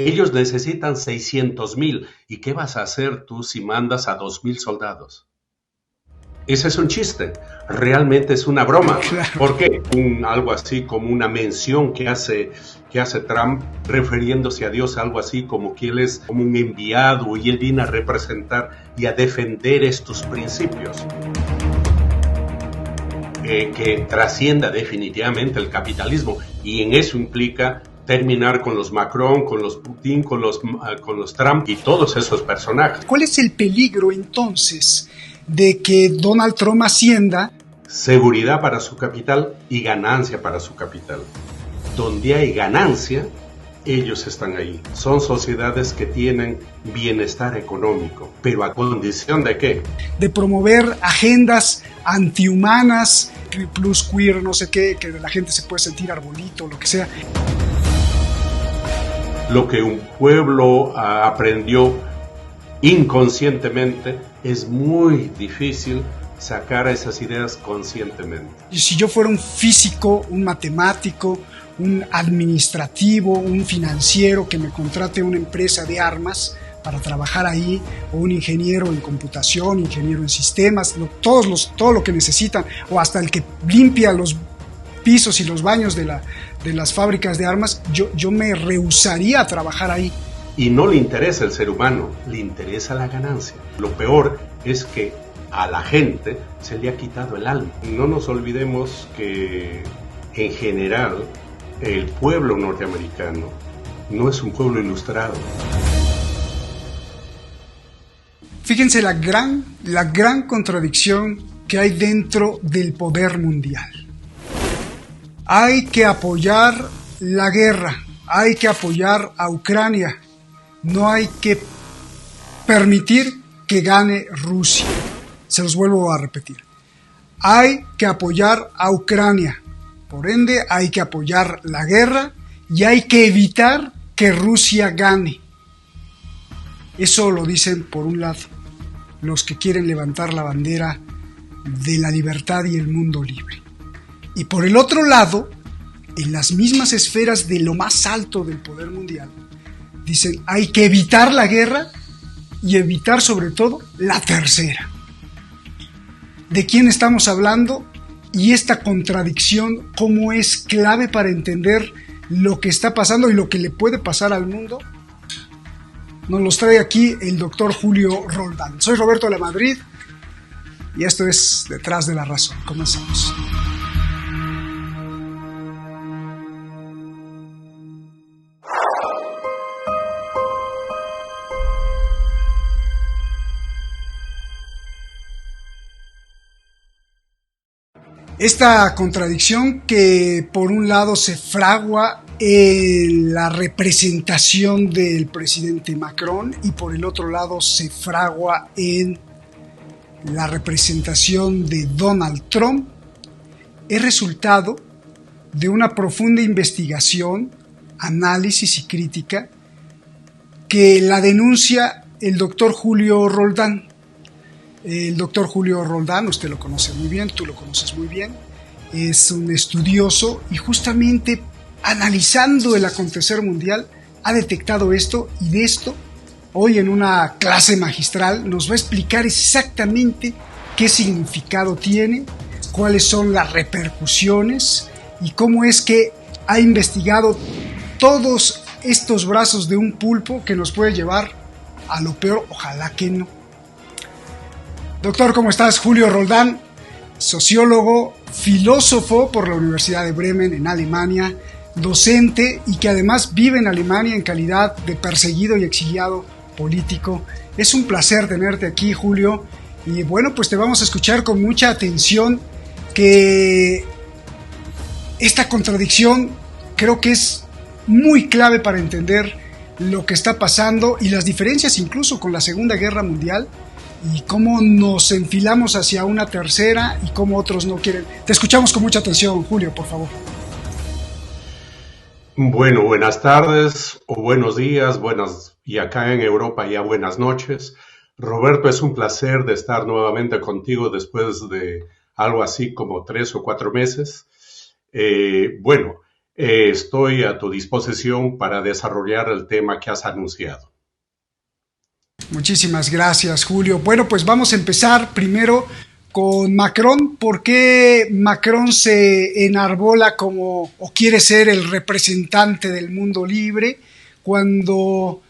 Ellos necesitan 600,000. ¿Y qué vas a hacer tú si mandas a 2,000 soldados? Ese es un chiste, realmente es una broma. Claro. ¿Por qué? Algo así como una mención que hace Trump refiriéndose a Dios, algo así como que él es como un enviado y él viene a representar y a defender estos principios. Que trascienda definitivamente el capitalismo, y en eso implica terminar con los Macron, con los Putin, con los Trump y todos esos personajes. ¿Cuál es el peligro entonces de que Donald Trump ascienda? Seguridad para su capital y ganancia para su capital. Donde hay ganancia, ellos están ahí. Son sociedades que tienen bienestar económico, pero ¿a condición de qué? De promover agendas antihumanas, plus queer, no sé qué, que la gente se puede sentir arbolito, lo que sea. Lo que un pueblo aprendió inconscientemente es muy difícil sacar esas ideas conscientemente. Y si yo fuera un físico, un matemático, un administrativo, un financiero que me contrate una empresa de armas para trabajar ahí, o un ingeniero en computación, ingeniero en sistemas, todo lo que necesitan, o hasta el que limpia los pisos y los baños de las fábricas de armas, yo me rehusaría a trabajar ahí. Y no le interesa el ser humano, le interesa la ganancia. Lo peor es que a la gente se le ha quitado el alma. No nos olvidemos que en general el pueblo norteamericano no es un pueblo ilustrado. Fíjense la gran contradicción que hay dentro del poder mundial. Hay que apoyar la guerra, hay que apoyar a Ucrania, no hay que permitir que gane Rusia. Se los vuelvo a repetir. Hay que apoyar a Ucrania, por ende hay que apoyar la guerra y hay que evitar que Rusia gane. Eso lo dicen por un lado los que quieren levantar la bandera de la libertad y el mundo libre. Y por el otro lado, en las mismas esferas de lo más alto del poder mundial, dicen hay que evitar la guerra y evitar sobre todo la tercera. ¿De quién estamos hablando? Y esta contradicción, ¿cómo es clave para entender lo que está pasando y lo que le puede pasar al mundo? Nos los trae aquí el doctor Julio Roldán. Soy Roberto de la Madrid y esto es Detrás de la Razón. Comenzamos. Esta contradicción que por un lado se fragua en la representación del presidente Macron y por el otro lado se fragua en la representación de Donald Trump, es resultado de una profunda investigación, análisis y crítica que la denuncia el doctor Julio Roldán. El doctor Julio Roldán, usted lo conoce muy bien, tú lo conoces muy bien, es un estudioso y justamente analizando el acontecer mundial ha detectado esto, y de esto hoy en una clase magistral nos va a explicar exactamente qué significado tiene, cuáles son las repercusiones y cómo es que ha investigado todos estos brazos de un pulpo que nos puede llevar a lo peor, ojalá que no. Doctor, ¿cómo estás? Julio Roldán, sociólogo, filósofo por la Universidad de Bremen en Alemania, docente y que además vive en Alemania en calidad de perseguido y exiliado político. Es un placer tenerte aquí, Julio, y bueno, pues te vamos a escuchar con mucha atención, que esta contradicción creo que es muy clave para entender lo que está pasando y las diferencias incluso con la Segunda Guerra Mundial, y cómo nos enfilamos hacia una tercera y cómo otros no quieren. Te escuchamos con mucha atención, Julio, por favor. Bueno, buenas tardes o buenos días, y acá en Europa ya buenas noches. Roberto, es un placer de estar nuevamente contigo después de algo así como 3 o 4 meses. Estoy a tu disposición para desarrollar el tema que has anunciado. Muchísimas gracias, Julio. Bueno, pues vamos a empezar primero con Macron. ¿Por qué Macron se enarbola como o quiere ser el representante del mundo libre cuando,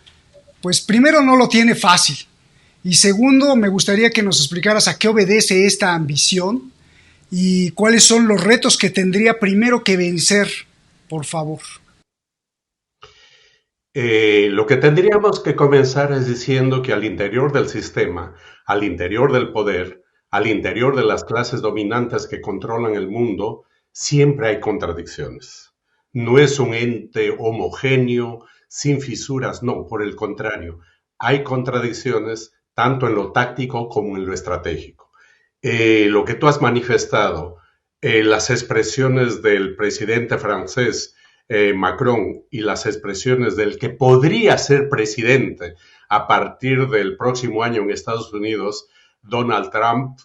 pues primero no lo tiene fácil? Y segundo, me gustaría que nos explicaras a qué obedece esta ambición y cuáles son los retos que tendría primero que vencer, por favor. Lo que tendríamos que comenzar es diciendo que al interior del sistema, al interior del poder, al interior de las clases dominantes que controlan el mundo, siempre hay contradicciones. No es un ente homogéneo, sin fisuras, no, por el contrario, hay contradicciones tanto en lo táctico como en lo estratégico. Lo que tú has manifestado, las expresiones del presidente francés, Macron, y las expresiones del que podría ser presidente a partir del próximo año en Estados Unidos, Donald Trump,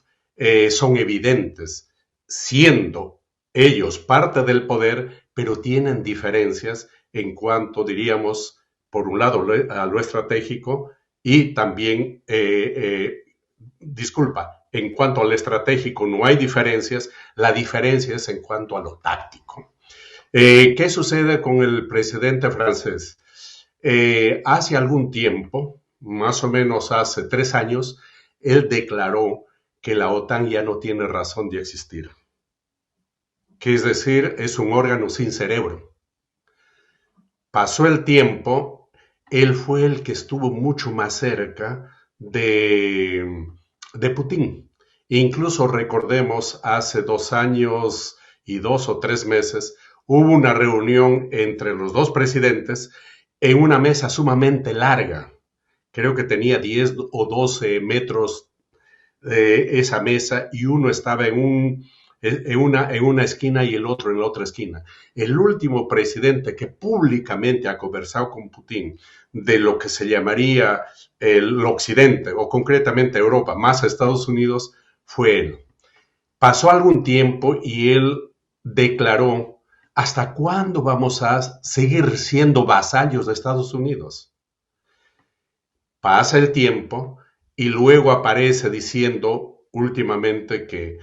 son evidentes, siendo ellos parte del poder, pero tienen diferencias en cuanto, diríamos, por un lado a lo estratégico y también, en cuanto al estratégico no hay diferencias, la diferencia es en cuanto a lo táctico. ¿Qué sucede con el presidente francés? Hace algún tiempo, más o menos hace 3 años, él declaró que la OTAN ya no tiene razón de existir, que es decir, es un órgano sin cerebro. Pasó el tiempo, él fue el que estuvo mucho más cerca de Putin. Incluso recordemos, hace 2 años y 2 o 3 meses, hubo una reunión entre los dos presidentes en una mesa sumamente larga. Creo que tenía 10 o 12 metros esa mesa y uno estaba en una esquina y el otro en la otra esquina. El último presidente que públicamente ha conversado con Putin de lo que se llamaría el Occidente, o concretamente Europa, más Estados Unidos, fue él. Pasó algún tiempo y él declaró: ¿hasta cuándo vamos a seguir siendo vasallos de Estados Unidos? Pasa el tiempo y luego aparece diciendo últimamente que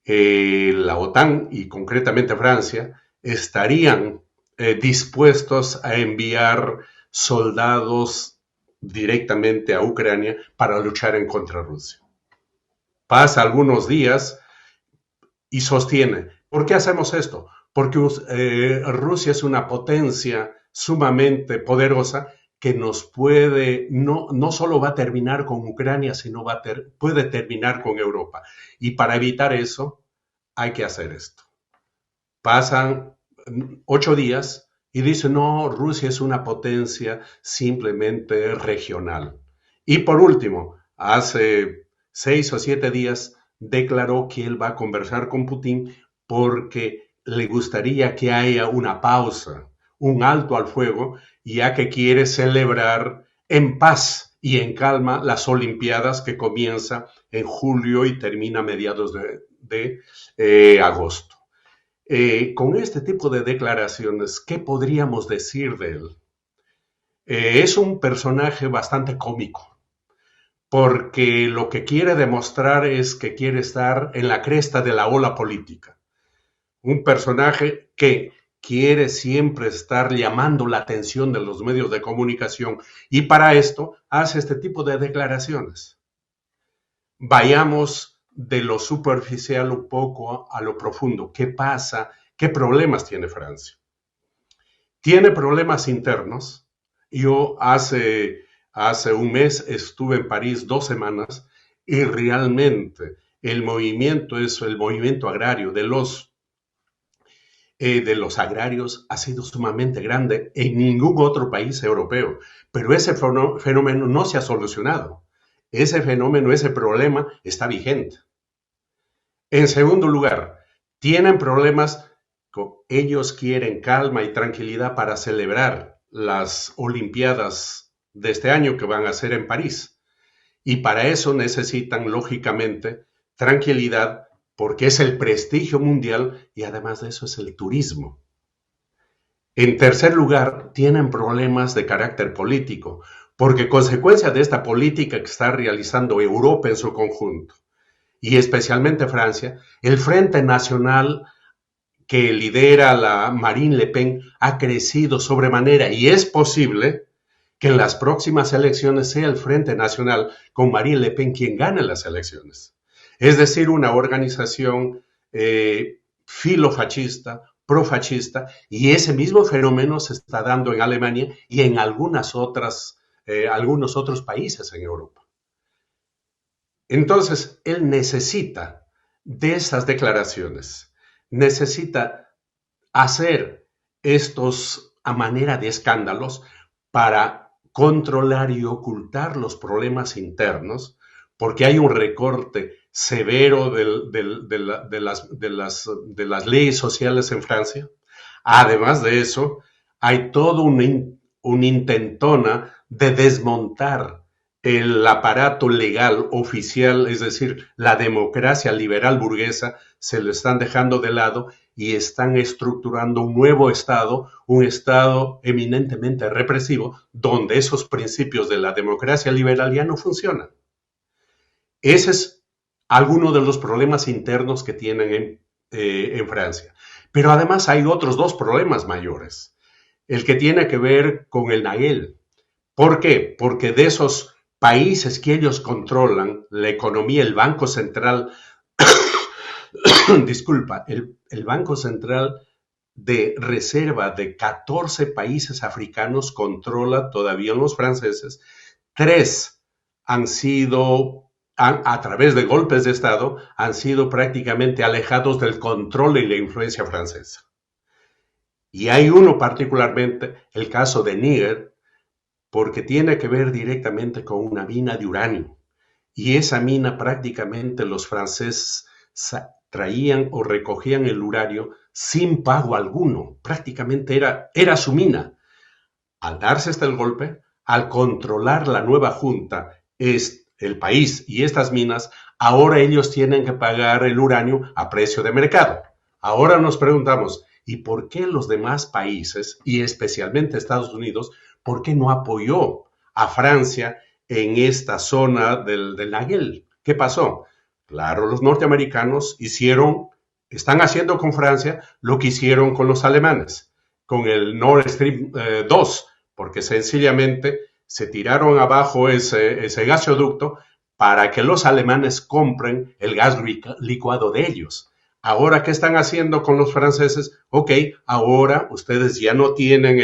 la OTAN y concretamente Francia estarían dispuestos a enviar soldados directamente a Ucrania para luchar en contra de Rusia. Pasa algunos días y sostiene: ¿por qué hacemos esto? Porque Rusia es una potencia sumamente poderosa que nos puede, no solo va a terminar con Ucrania, sino puede terminar con Europa. Y para evitar eso, hay que hacer esto. Pasan 8 días y dicen: no, Rusia es una potencia simplemente regional. Y por último, hace 6 o 7 días, declaró que él va a conversar con Putin porque le gustaría que haya una pausa, un alto al fuego, ya que quiere celebrar en paz y en calma las Olimpiadas que comienza en julio y termina a mediados de agosto. Con este tipo de declaraciones, ¿qué podríamos decir de él? Es un personaje bastante cómico, porque lo que quiere demostrar es que quiere estar en la cresta de la ola política. Un personaje que quiere siempre estar llamando la atención de los medios de comunicación y para esto hace este tipo de declaraciones. Vayamos de lo superficial un poco a lo profundo. ¿Qué pasa? ¿Qué problemas tiene Francia? Tiene problemas internos. Yo hace un mes estuve en París 2 semanas y realmente el movimiento agrario de los agrarios ha sido sumamente grande en ningún otro país europeo, pero ese fenómeno no se ha solucionado. Ese fenómeno, ese problema está vigente. En segundo lugar, tienen problemas, ellos quieren calma y tranquilidad para celebrar las Olimpiadas de este año que van a ser en París. Y para eso necesitan, lógicamente, tranquilidad, porque es el prestigio mundial y además de eso es el turismo. En tercer lugar, tienen problemas de carácter político, porque consecuencia de esta política que está realizando Europa en su conjunto, y especialmente Francia, el Frente Nacional que lidera la Marine Le Pen ha crecido sobremanera y es posible que en las próximas elecciones sea el Frente Nacional con Marine Le Pen quien gane las elecciones. Es decir, una organización filofascista, profascista, y ese mismo fenómeno se está dando en Alemania y en algunos otros países en Europa. Entonces, él necesita de esas declaraciones, necesita hacer estos a manera de escándalos para controlar y ocultar los problemas internos, porque hay un recorte severo de las leyes sociales en Francia. Además de eso, hay todo un intentona de desmontar el aparato legal oficial, es decir, la democracia liberal burguesa, se lo están dejando de lado y están estructurando un nuevo Estado, un Estado eminentemente represivo, donde esos principios de la democracia liberal ya no funcionan. Ese es alguno de los problemas internos que tienen en Francia. Pero además hay otros dos problemas mayores. El que tiene que ver con el Nagel. ¿Por qué? Porque de esos países que ellos controlan, la economía, el Banco Central, disculpa, el Banco Central de reserva de 14 países africanos controla todavía los franceses. 3 han sido, a través de golpes de Estado, han sido prácticamente alejados del control y la influencia francesa. Y hay uno particularmente, el caso de Níger, porque tiene que ver directamente con una mina de uranio. Y esa mina prácticamente los franceses traían o recogían el uranio sin pago alguno. Prácticamente era su mina. Al darse el golpe, al controlar la nueva junta el país y estas minas, ahora ellos tienen que pagar el uranio a precio de mercado. Ahora nos preguntamos, ¿y por qué los demás países, y especialmente Estados Unidos, por qué no apoyó a Francia en esta zona del Nagel? ¿Qué pasó? Claro, los norteamericanos están haciendo con Francia lo que hicieron con los alemanes, con el Nord Stream 2, porque sencillamente se tiraron abajo ese gasoducto para que los alemanes compren el gas licuado de ellos. Ahora, ¿qué están haciendo con los franceses? Ok, ahora ustedes ya no tienen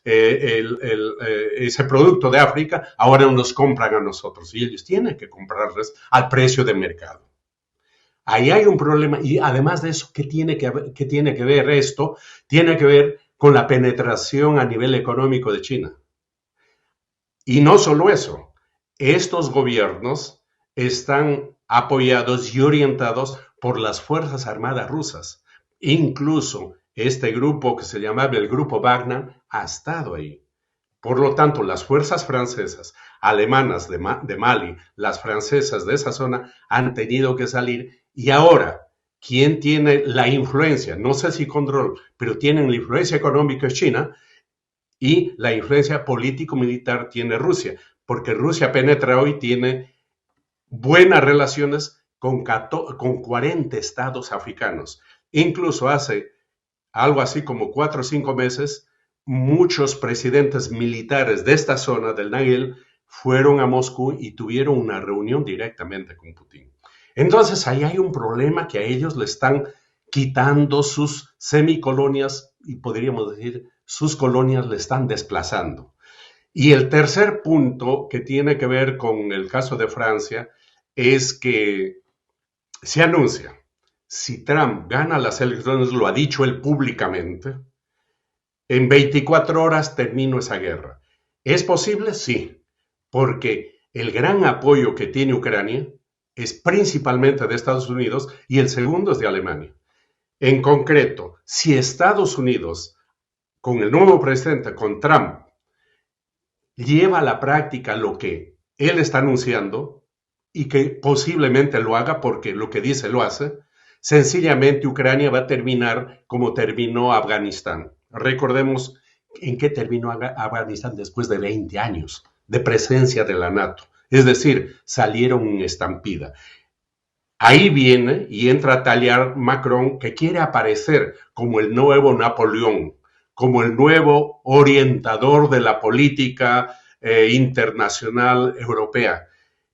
ese producto de África, ahora nos compran a nosotros y ellos tienen que comprarles al precio de mercado. Ahí hay un problema y además de eso, ¿qué tiene que ver esto? Tiene que ver con la penetración a nivel económico de China. Y no solo eso, estos gobiernos están apoyados y orientados por las Fuerzas Armadas rusas. Incluso este grupo que se llamaba el Grupo Wagner ha estado ahí. Por lo tanto, las fuerzas francesas, alemanas de Mali, las francesas de esa zona han tenido que salir y ahora, ¿quién tiene la influencia? No sé si control, pero tienen la influencia económica es China y la influencia político-militar tiene Rusia, porque Rusia penetra hoy, tiene buenas relaciones con 40 estados africanos. Incluso hace algo así como 4 o 5 meses, muchos presidentes militares de esta zona del Nagel fueron a Moscú y tuvieron una reunión directamente con Putin. Entonces ahí hay un problema que a ellos le están quitando sus semicolonias y podríamos decir sus colonias le están desplazando. Y el tercer punto que tiene que ver con el caso de Francia es que se anuncia, si Trump gana las elecciones, lo ha dicho él públicamente, en 24 horas termino esa guerra. ¿Es posible? Sí, porque el gran apoyo que tiene Ucrania es principalmente de Estados Unidos y el segundo es de Alemania. En concreto, si Estados Unidos, con el nuevo presidente, con Trump, lleva a la práctica lo que él está anunciando y que posiblemente lo haga porque lo que dice lo hace, sencillamente Ucrania va a terminar como terminó Afganistán, Recordemos en qué terminó Afganistán después de 20 años de presencia de la NATO. Es decir, salieron en estampida. Ahí viene y entra a tallar Macron, que quiere aparecer como el nuevo Napoleón, como el nuevo orientador de la política internacional europea,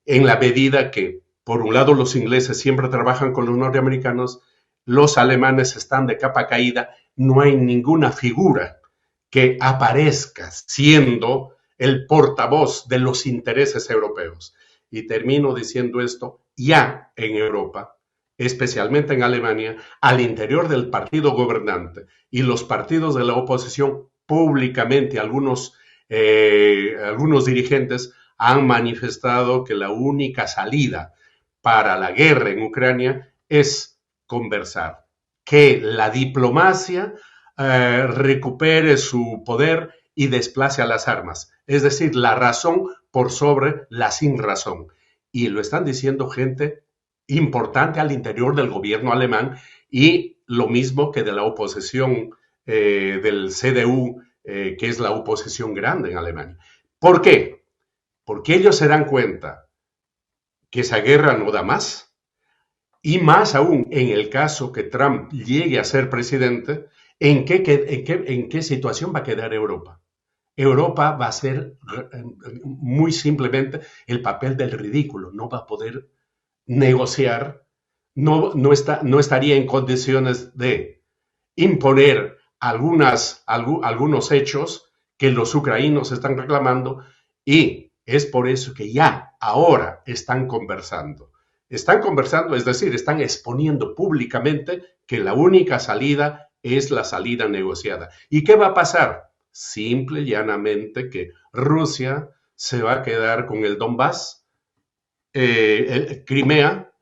en la medida que, por un lado, los ingleses siempre trabajan con los norteamericanos, los alemanes están de capa caída, no hay ninguna figura que aparezca siendo el portavoz de los intereses europeos. Y termino diciendo esto, ya en Europa, especialmente en Alemania, al interior del partido gobernante y los partidos de la oposición, públicamente algunos dirigentes han manifestado que la única salida para la guerra en Ucrania es conversar, que la diplomacia recupere su poder y desplace a las armas, es decir, la razón por sobre la sin razón. Y lo están diciendo gente importante al interior del gobierno alemán y lo mismo que de la oposición del CDU, que es la oposición grande en Alemania. ¿Por qué? Porque ellos se dan cuenta que esa guerra no da más, y más aún en el caso que Trump llegue a ser presidente, ¿en qué situación va a quedar Europa? Europa va a ser muy simplemente el papel del ridículo, no va a poder negociar, no estaría en condiciones de imponer algunos hechos que los ucranianos están reclamando, y es por eso que ya ahora están conversando. Están conversando, es decir, están exponiendo públicamente que la única salida es la salida negociada. ¿Y qué va a pasar? Simple y llanamente que Rusia se va a quedar con el Donbass, Crimea,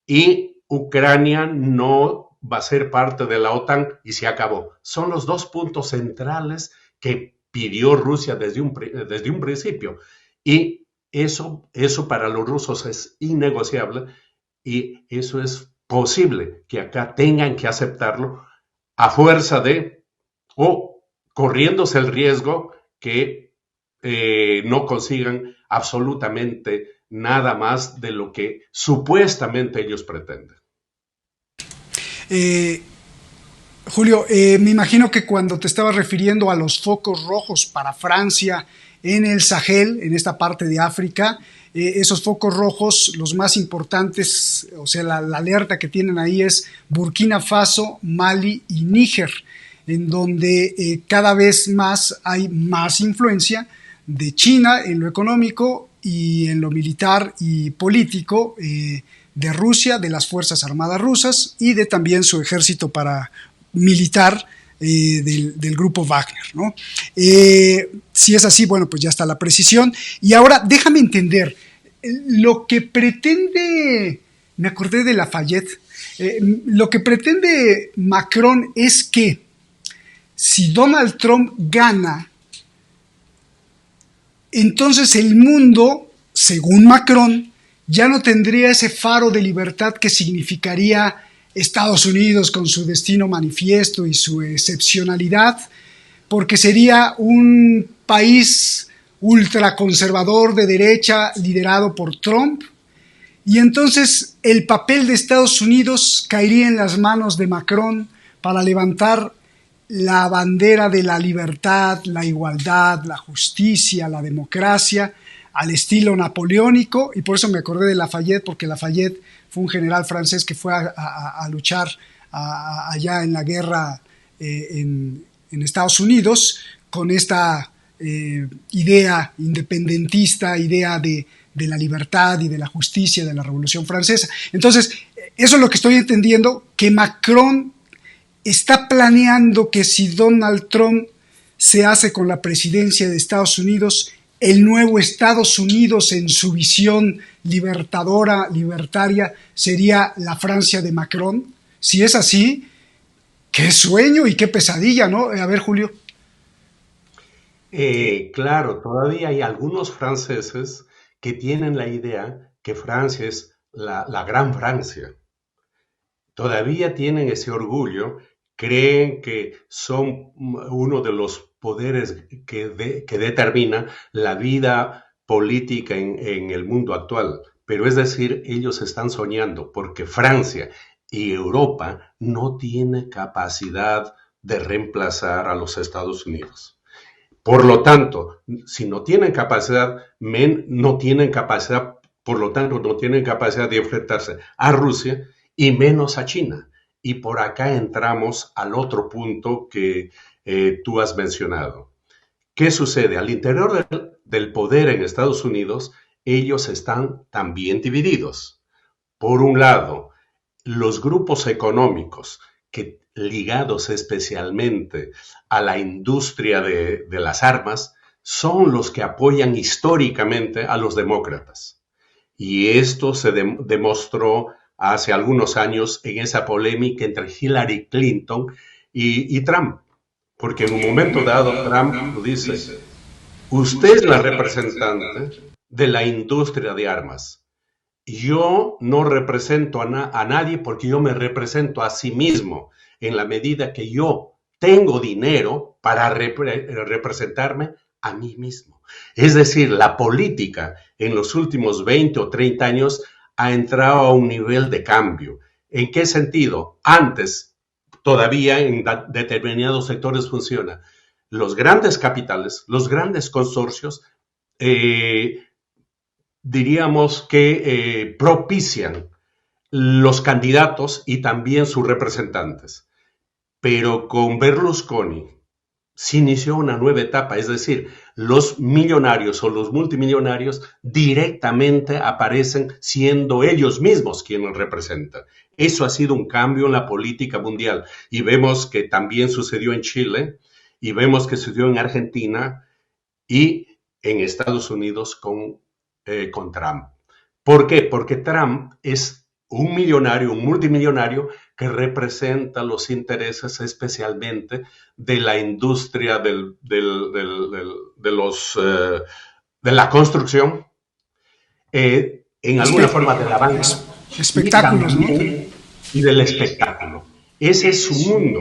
y Ucrania no va a ser parte de la OTAN y se acabó. Son los dos puntos centrales que pidió Rusia desde un principio. Y eso para los rusos es innegociable, y eso es posible que acá tengan que aceptarlo a fuerza de, o corriéndose el riesgo que no consigan absolutamente nada más de lo que supuestamente ellos pretenden. Julio, me imagino que cuando te estabas refiriendo a los focos rojos para Francia en el Sahel, en esta parte de África, esos focos rojos, los más importantes, o sea, la alerta que tienen ahí es Burkina Faso, Mali y Níger, en donde cada vez más hay más influencia de China en lo económico y en lo militar y político, de Rusia, de las Fuerzas Armadas rusas y de también su ejército militar del grupo Wagner, ¿no? Si es así, bueno, pues ya está la precisión. Y ahora déjame entender, lo que pretende, me acordé de Lafayette, lo que pretende Macron es que si Donald Trump gana, entonces el mundo, según Macron, ya no tendría ese faro de libertad que significaría Estados Unidos con su destino manifiesto y su excepcionalidad, porque sería un país ultraconservador de derecha liderado por Trump, y entonces el papel de Estados Unidos caería en las manos de Macron para levantar la bandera de la libertad, la igualdad, la justicia, la democracia, al estilo napoleónico. Y por eso me acordé de Lafayette, porque Lafayette fue un general francés que fue a luchar allá en la guerra en Estados Unidos con esta idea independentista, idea de la libertad y de la justicia de la Revolución Francesa. Entonces, eso es lo que estoy entendiendo, que Macron está planeando que si Donald Trump se hace con la presidencia de Estados Unidos, el nuevo Estados Unidos en su visión libertadora, libertaria, sería la Francia de Macron. Si es así, qué sueño y qué pesadilla, ¿no? A ver, Julio. Claro, todavía hay algunos franceses que tienen la idea que Francia es la gran Francia. Todavía tienen ese orgullo creen que son uno de los poderes que determina la vida política en el mundo actual. Pero es decir, ellos están soñando porque Francia y Europa no tienen capacidad de reemplazar a los Estados Unidos. Por lo tanto, si no tienen capacidad, no tienen capacidad, por lo tanto, no tienen capacidad de enfrentarse a Rusia y menos a China. Y por acá entramos al otro punto que tú has mencionado. ¿Qué sucede? Al interior del poder en Estados Unidos, ellos están también divididos. Por un lado, los grupos económicos que ligados especialmente a la industria de las armas son los que apoyan históricamente a los demócratas. Y esto se demostró hace algunos años en esa polémica entre Hillary Clinton y Trump. Porque en un momento dado Trump dice, usted es la representante de la industria de armas. Yo no represento a nadie porque yo me represento a sí mismo en la medida que yo tengo dinero para representarme a mí mismo. Es decir, la política en los últimos 20 o 30 años ha entrado a un nivel de cambio. ¿En qué sentido? Antes, todavía en determinados sectores funciona. Los grandes capitales, los grandes consorcios, diríamos que propician los candidatos y también sus representantes. Pero con Berlusconi se inició una nueva etapa, es decir, los millonarios o los multimillonarios directamente aparecen siendo ellos mismos quienes representan. Eso ha sido un cambio en la política mundial y vemos que también sucedió en Chile y vemos que sucedió en Argentina y en Estados Unidos con Trump. ¿Por qué? Porque Trump es un millonario, un multimillonario que representa los intereses especialmente de la industria de la construcción, en alguna forma de la banca. Espectáculos, ¿no? Y del espectáculo. Ese es su mundo.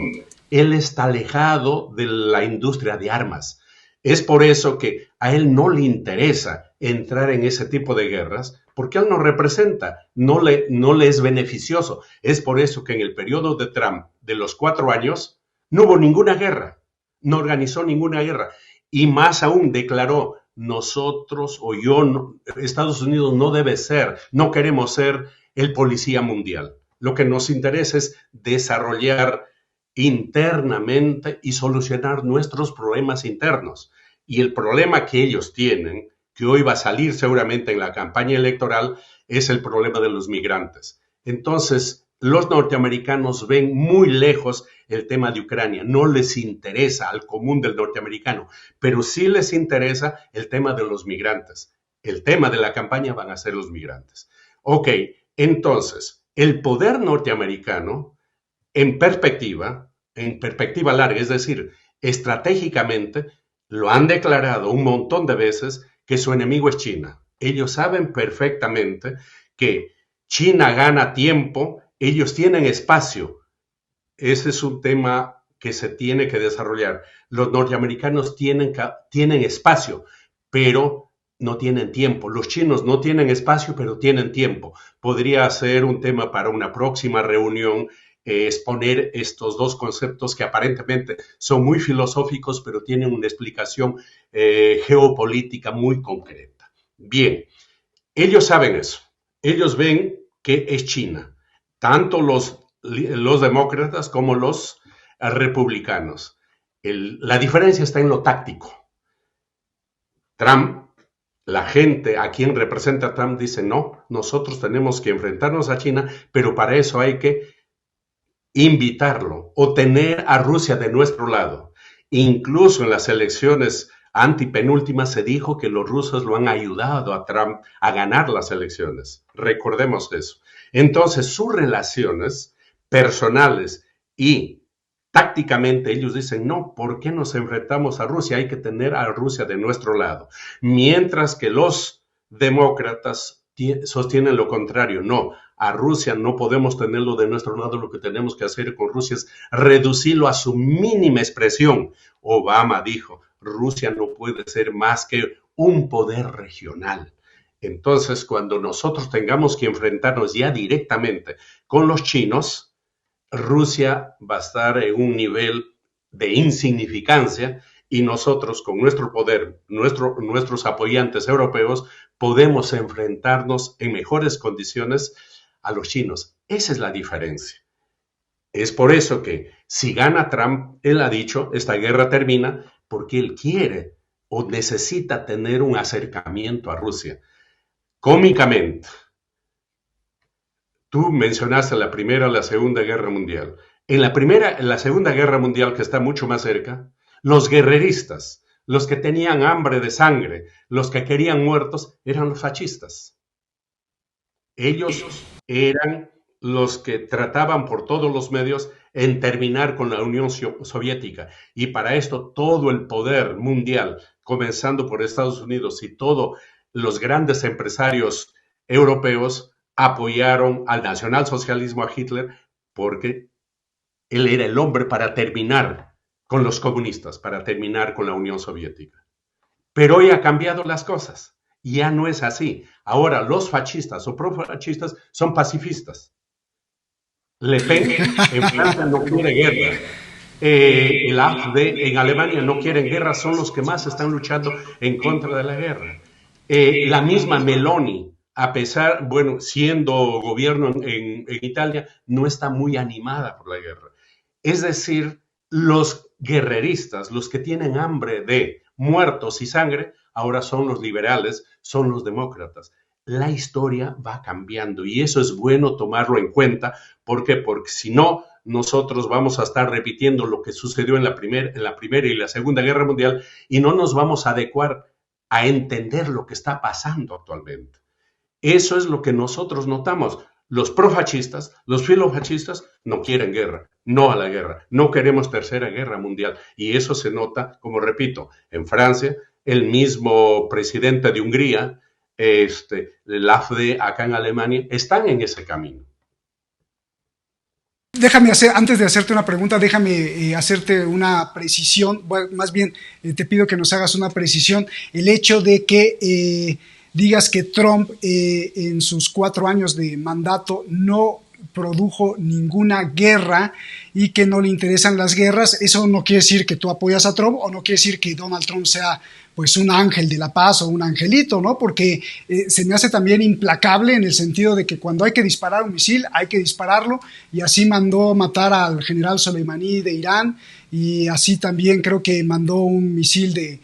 Él está alejado de la industria de armas. Es por eso que a él no le interesa entrar en ese tipo de guerras, porque él no representa, no le es beneficioso. Es por eso que en el periodo de Trump, de los 4 años, no hubo ninguna guerra, no organizó ninguna guerra. Y más aún declaró, nosotros o yo, Estados Unidos no debe ser, no queremos ser el policía mundial. Lo que nos interesa es desarrollar internamente y solucionar nuestros problemas internos. Y el problema que ellos tienen, que hoy va a salir seguramente en la campaña electoral, es el problema de los migrantes. Entonces, los norteamericanos ven muy lejos el tema de Ucrania. No les interesa al común del norteamericano, pero sí les interesa el tema de los migrantes. El tema de la campaña van a ser los migrantes. Ok, entonces, el poder norteamericano en perspectiva larga, es decir, estratégicamente, lo han declarado un montón de veces que su enemigo es China. Ellos saben perfectamente que China gana tiempo, ellos tienen espacio. Ese es un tema que se tiene que desarrollar. Los norteamericanos tienen espacio, pero no tienen tiempo. Los chinos no tienen espacio, pero tienen tiempo. Podría ser un tema para una próxima reunión, exponer estos dos conceptos que aparentemente son muy filosóficos, pero tienen una explicación geopolítica muy concreta. Bien, ellos saben eso. Ellos ven que es China, tanto los demócratas como los republicanos. La diferencia está en lo táctico. Trump, la gente a quien representa Trump dice, no, nosotros tenemos que enfrentarnos a China, pero para eso hay que invitarlo o tener a Rusia de nuestro lado. Incluso en las elecciones antipenúltimas se dijo que los rusos lo han ayudado a Trump a ganar las elecciones. Recordemos eso. Entonces, sus relaciones personales y tácticamente ellos dicen, no, ¿por qué nos enfrentamos a Rusia? Hay que tener a Rusia de nuestro lado. Mientras que los demócratas sostienen lo contrario, no, a Rusia no podemos tenerlo de nuestro lado, lo que tenemos que hacer con Rusia es reducirlo a su mínima expresión. Obama dijo, Rusia no puede ser más que un poder regional. Entonces, cuando nosotros tengamos que enfrentarnos ya directamente con los chinos, Rusia va a estar en un nivel de insignificancia y nosotros con nuestro poder, nuestros apoyantes europeos, podemos enfrentarnos en mejores condiciones a los chinos. Esa es la diferencia. Es por eso que si gana Trump, él ha dicho, esta guerra termina porque él quiere o necesita tener un acercamiento a Rusia. Cómicamente, tú mencionaste la Primera y la Segunda Guerra Mundial. En la Segunda Guerra Mundial, que está mucho más cerca, los guerreristas, los que tenían hambre de sangre, los que querían muertos, eran los fascistas. Ellos eran los que trataban por todos los medios en terminar con la Unión Soviética. Y para esto todo el poder mundial, comenzando por Estados Unidos y todos los grandes empresarios europeos, apoyaron al nacionalsocialismo, a Hitler, porque él era el hombre para terminar con los comunistas, para terminar con la Unión Soviética. Pero hoy ha cambiado las cosas. Ya no es así. Ahora los fascistas o profascistas son pacifistas. Le Pen en Francia no quiere guerra. El AfD en Alemania no quieren guerra, son los que más están luchando en contra de la guerra. La misma Meloni, a pesar, siendo gobierno en Italia, no está muy animada por la guerra. Es decir, los guerreristas, los que tienen hambre de muertos y sangre, ahora son los liberales, son los demócratas. La historia va cambiando y eso es bueno tomarlo en cuenta. ¿Por qué? Porque si no, nosotros vamos a estar repitiendo lo que sucedió en la Primera y la Segunda Guerra Mundial y no nos vamos a adecuar a entender lo que está pasando actualmente. Eso es lo que nosotros notamos. Los profascistas, los filofascistas no quieren guerra, no a la guerra, no queremos tercera guerra mundial. Y eso se nota, como repito, en Francia, el mismo presidente de Hungría, el AfD acá en Alemania, están en ese camino. Antes de hacerte una pregunta, déjame hacerte una precisión, más bien te pido que nos hagas una precisión. El hecho de que digas que Trump en sus 4 años de mandato no produjo ninguna guerra y que no le interesan las guerras, eso no quiere decir que tú apoyas a Trump o no quiere decir que Donald Trump sea pues un ángel de la paz o un angelito, ¿no? Porque se me hace también implacable en el sentido de que cuando hay que disparar un misil, hay que dispararlo, y así mandó matar al general Soleimani de Irán, y así también creo que mandó un misil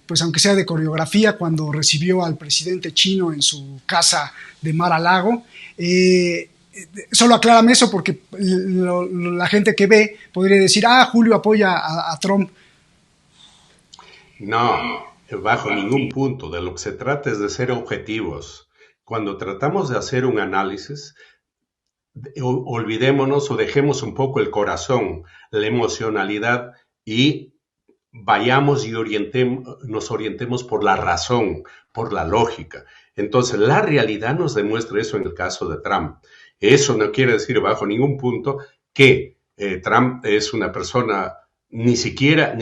pues aunque sea de coreografía, cuando recibió al presidente chino en su casa de Mar-a-Lago. Solo aclárame eso porque la gente que ve podría decir, Julio apoya a Trump. No, bajo ningún punto. De lo que se trata es de ser objetivos. Cuando tratamos de hacer un análisis, olvidémonos o dejemos un poco el corazón, la emocionalidad y vayamos y nos orientemos por la razón, por la lógica. Entonces, la realidad nos demuestra eso en el caso de Trump. Eso no quiere decir bajo ningún punto que Trump es una persona ni siquiera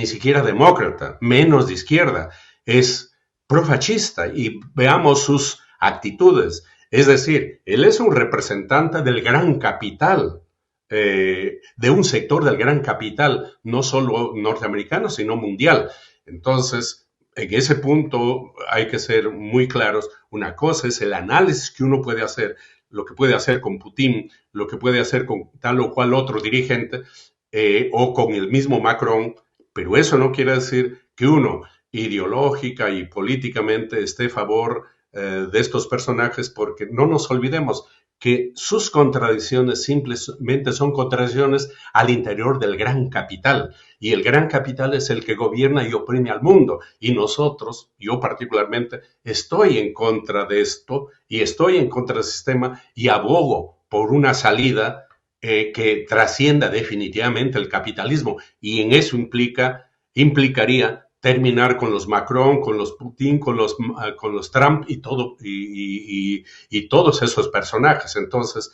demócrata, menos de izquierda, es profascista y veamos sus actitudes. Es decir, él es un representante del gran capital, de un sector del gran capital, no solo norteamericano, sino mundial. Entonces, en ese punto hay que ser muy claros. Una cosa es el análisis que uno puede hacer, lo que puede hacer con Putin, lo que puede hacer con tal o cual otro dirigente, o con el mismo Macron, pero eso no quiere decir que uno ideológica y políticamente esté a favor de estos personajes, porque no nos olvidemos que sus contradicciones simplemente son contradicciones al interior del gran capital, y el gran capital es el que gobierna y oprime al mundo, y nosotros, yo particularmente, estoy en contra de esto, y estoy en contra del sistema, y abogo por una salida que trascienda definitivamente el capitalismo, y en eso implicaría terminar con los Macron, con los Putin, con los Trump y todo y todos esos personajes. Entonces,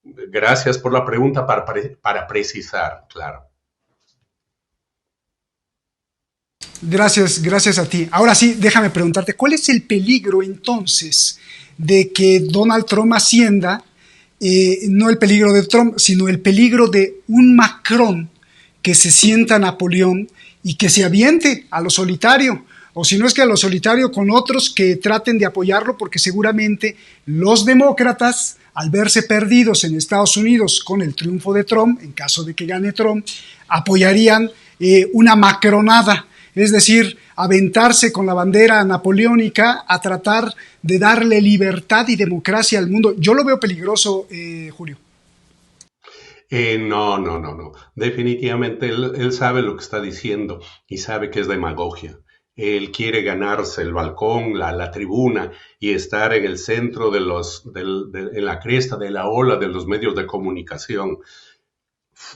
gracias por la pregunta para precisar, claro. Gracias a ti. Ahora sí, déjame preguntarte, ¿cuál es el peligro entonces de que Donald Trump ascienda? No el peligro de Trump, sino el peligro de un Macron que se sienta Napoleón y que se aviente a lo solitario, o si no es que a lo solitario con otros que traten de apoyarlo, porque seguramente los demócratas, al verse perdidos en Estados Unidos con el triunfo de Trump, en caso de que gane Trump, apoyarían una macronada, es decir, aventarse con la bandera napoleónica a tratar de darle libertad y democracia al mundo. Yo lo veo peligroso, Julio. No. Definitivamente él sabe lo que está diciendo y sabe que es demagogia. Él quiere ganarse el balcón, la tribuna y estar en el centro en la cresta de la ola de los medios de comunicación.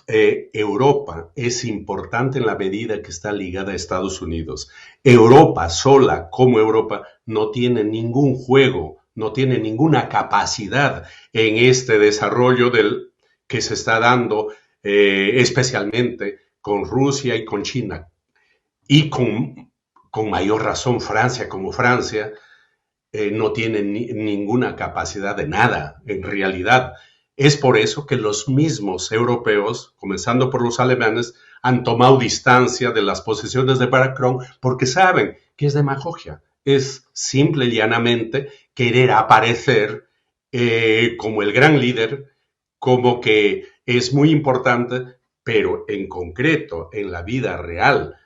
Europa es importante en la medida que está ligada a Estados Unidos. Europa sola, como Europa, no tiene ningún juego, no tiene ninguna capacidad en este desarrollo que se está dando, especialmente con Rusia y con China. Y con mayor razón Francia, como Francia, no tiene ninguna capacidad de nada, en realidad. Es por eso que los mismos europeos, comenzando por los alemanes, han tomado distancia de las posiciones de Macron porque saben que es demagogia. Es simple y llanamente querer aparecer como el gran líder, como que es muy importante, pero en concreto, en la vida real,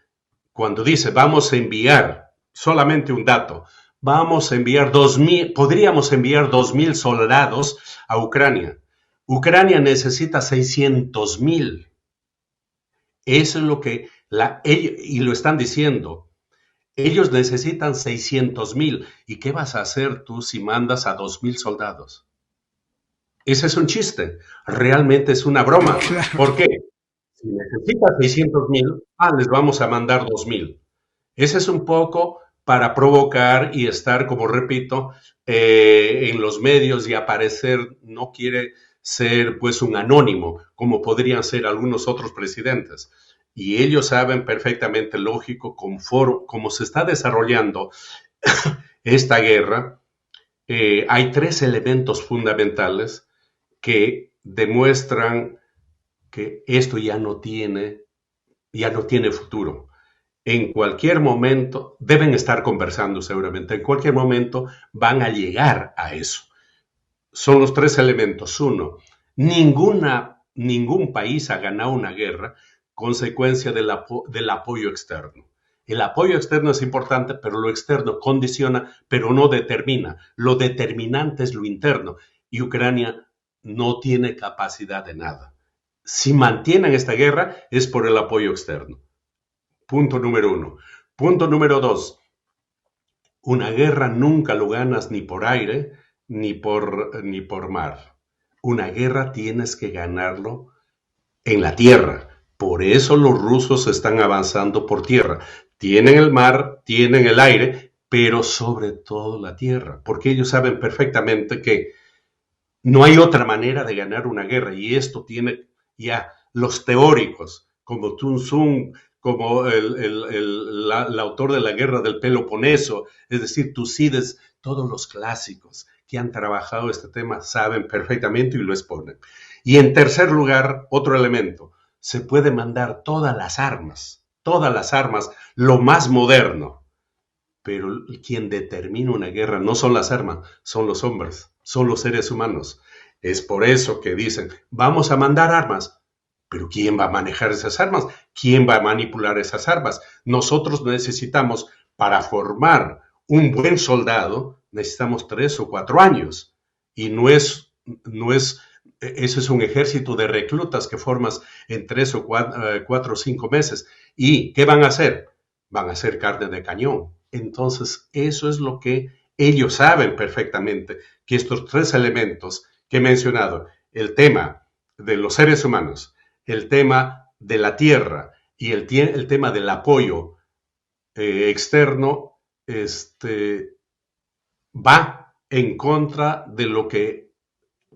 cuando dice vamos a enviar, solamente un dato, vamos a enviar 2,000, podríamos enviar 2,000 soldados a Ucrania. Ucrania necesita 600,000. Eso es lo que, y lo están diciendo, ellos necesitan 600,000. ¿Y qué vas a hacer tú si mandas a 2,000 soldados? Ese es un chiste, realmente es una broma. Claro. ¿Por qué? Si necesitas 600,000, les vamos a mandar 2,000. Ese es un poco para provocar y estar, como repito, en los medios y aparecer, no quiere ser pues un anónimo, como podrían ser algunos otros presidentes. Y ellos saben perfectamente, lógico, como se está desarrollando esta guerra, hay 3 elementos fundamentales que demuestran que esto ya no tiene futuro. En cualquier momento, deben estar conversando seguramente, en cualquier momento van a llegar a eso. Son los 3 elementos. 1, ningún país ha ganado una guerra consecuencia del apoyo externo. El apoyo externo es importante, pero lo externo condiciona, pero no determina. Lo determinante es lo interno. Y Ucrania no tiene capacidad de nada. Si mantienen esta guerra es por el apoyo externo. Punto número 1. Punto número 2. Una guerra nunca lo ganas ni por aire ni por mar. Una guerra tienes que ganarlo en la tierra. Por eso los rusos están avanzando por tierra. Tienen el mar, tienen el aire, pero sobre todo la tierra, porque ellos saben perfectamente que no hay otra manera de ganar una guerra, y esto tiene ya los teóricos, como Sun Tzu, como el autor de la guerra del Peloponeso, es decir, Tucídides, todos los clásicos que han trabajado este tema saben perfectamente y lo exponen. Y en tercer lugar, otro elemento, se puede mandar todas las armas, lo más moderno, pero quien determina una guerra no son las armas, son los hombres, son los seres humanos. Es por eso que dicen, vamos a mandar armas, pero ¿quién va a manejar esas armas? ¿Quién va a manipular esas armas? Nosotros necesitamos, para formar un buen soldado, necesitamos 3 o 4 años. Y eso es un ejército de reclutas que formas en 3 o 4 o 5 meses. ¿Y qué van a hacer? Van a hacer carne de cañón. Entonces, eso es lo que ellos saben perfectamente, que estos 3 elementos que he mencionado, el tema de los seres humanos, el tema de la tierra y el tema del apoyo externo va en contra de lo que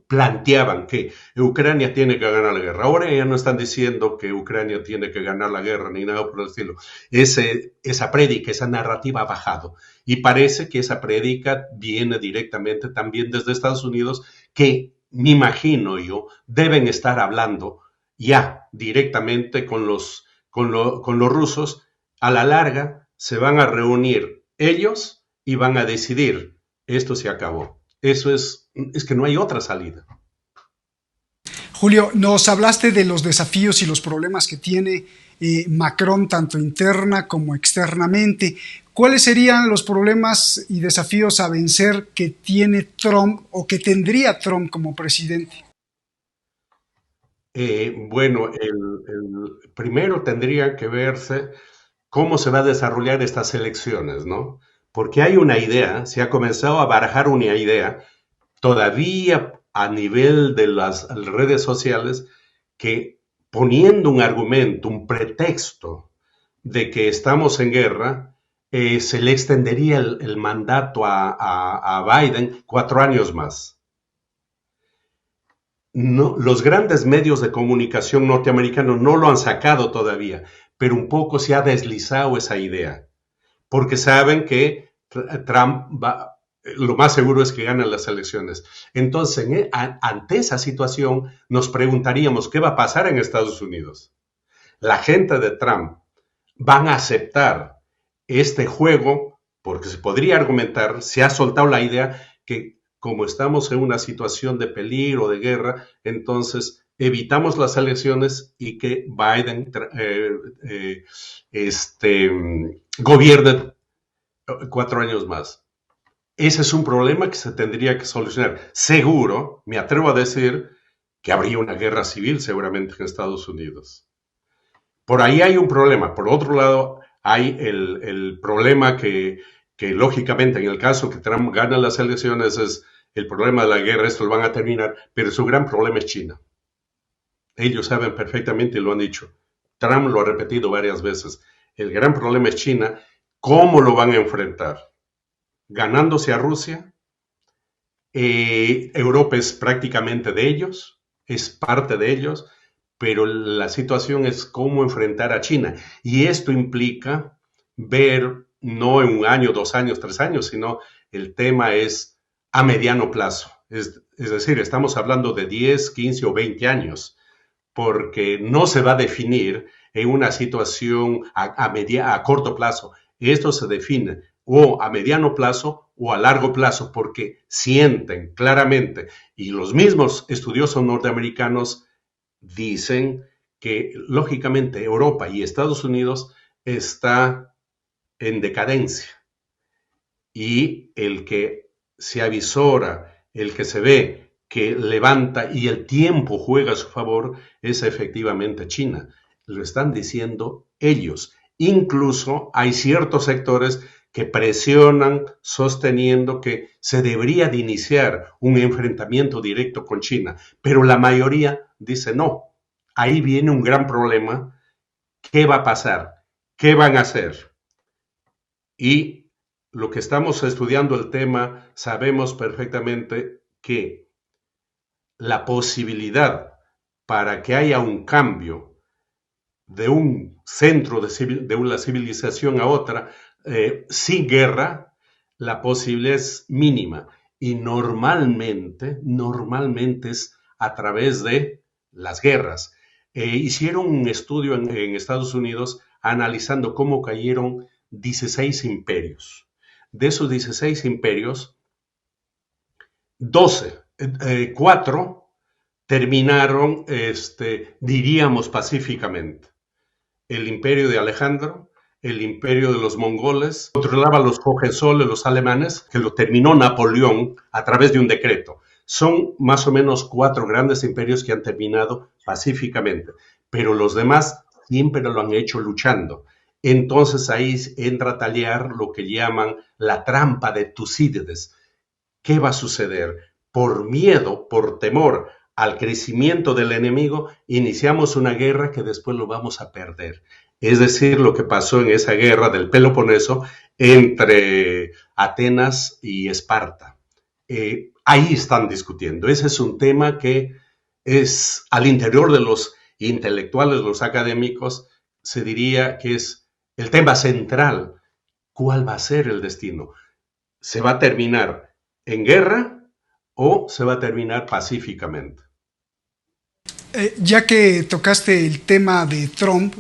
planteaban, que Ucrania tiene que ganar la guerra. Ahora ya no están diciendo que Ucrania tiene que ganar la guerra ni nada por el estilo. Esa prédica, esa narrativa ha bajado. Y parece que esa prédica viene directamente también desde Estados Unidos, que me imagino yo deben estar hablando ya directamente con los rusos. A la larga se van a reunir ellos y van a decidir, esto se acabó. Eso es que no hay otra salida. Julio, nos hablaste de los desafíos y los problemas que tiene Macron, tanto interna como externamente. ¿Cuáles serían los problemas y desafíos a vencer que tiene Trump o que tendría Trump como presidente? Bueno, el primero tendría que verse cómo se va a desarrollar estas elecciones, ¿no? Porque hay una idea, se ha comenzado a barajar una idea, todavía a nivel de las redes sociales, que poniendo un argumento, un pretexto de que estamos en guerra, se le extendería el mandato a Biden 4 años más. No, los grandes medios de comunicación norteamericanos no lo han sacado todavía, pero un poco se ha deslizado esa idea, porque saben que Trump va, lo más seguro es que gane las elecciones. Entonces, ante esa situación, nos preguntaríamos qué va a pasar en Estados Unidos. La gente de Trump van a aceptar este juego, porque se podría argumentar, se ha soltado la idea que como estamos en una situación de peligro, de guerra, entonces evitamos las elecciones y que Biden gobierne 4 años más. Ese es un problema que se tendría que solucionar. Seguro, me atrevo a decir, que habría una guerra civil seguramente en Estados Unidos. Por ahí hay un problema. Por otro lado, hay el problema que lógicamente en el caso que Trump gana las elecciones es el problema de la guerra, esto lo van a terminar, pero su gran problema es China. Ellos saben perfectamente y lo han dicho. Trump lo ha repetido varias veces. El gran problema es China. ¿Cómo lo van a enfrentar? ¿Ganándose a Rusia? Europa es prácticamente de ellos, es parte de ellos, pero la situación es cómo enfrentar a China. Y esto implica ver, no en 1 año, 2 años, 3 años, sino el tema es a mediano plazo. Es decir, estamos hablando de 10, 15 o 20 años, porque no se va a definir en una situación a corto plazo. Esto se define o a mediano plazo o a largo plazo, porque sienten claramente, y los mismos estudiosos norteamericanos dicen que lógicamente Europa y Estados Unidos está en decadencia y el que se avisora, el que se ve que levanta y el tiempo juega a su favor es efectivamente China. Lo están diciendo ellos. Incluso hay ciertos sectores que presionan sosteniendo que se debería de iniciar un enfrentamiento directo con China, pero la mayoría dice no. Ahí viene un gran problema. ¿Qué va a pasar? ¿Qué van a hacer? Y lo que estamos estudiando el tema, sabemos perfectamente que la posibilidad para que haya un cambio de un centro de una civilización a otra sin guerra, la posibilidad es mínima. Y normalmente es a través de las guerras. Hicieron un estudio en Estados Unidos analizando cómo cayeron 16 imperios. De esos 16 imperios, 4 terminaron, diríamos, pacíficamente. El imperio de Alejandro, el imperio de los mongoles, controlaba los Hohenzollern, los alemanes, que lo terminó Napoleón a través de un decreto. Son más o menos 4 grandes imperios que han terminado pacíficamente, pero los demás siempre lo han hecho luchando. Entonces ahí entra a tallar lo que llaman la trampa de Tucídides. ¿Qué va a suceder? Por miedo, por temor al crecimiento del enemigo, iniciamos una guerra que después lo vamos a perder. es decir, lo que pasó en esa guerra del Peloponeso entre Atenas y Esparta. Ahí están discutiendo. Ese es un tema que es al interior de los intelectuales, los académicos, se diría que es el tema central. ¿Cuál va a ser el destino? ¿Se va a terminar en guerra o se va a terminar pacíficamente? Ya que tocaste el tema de Trump,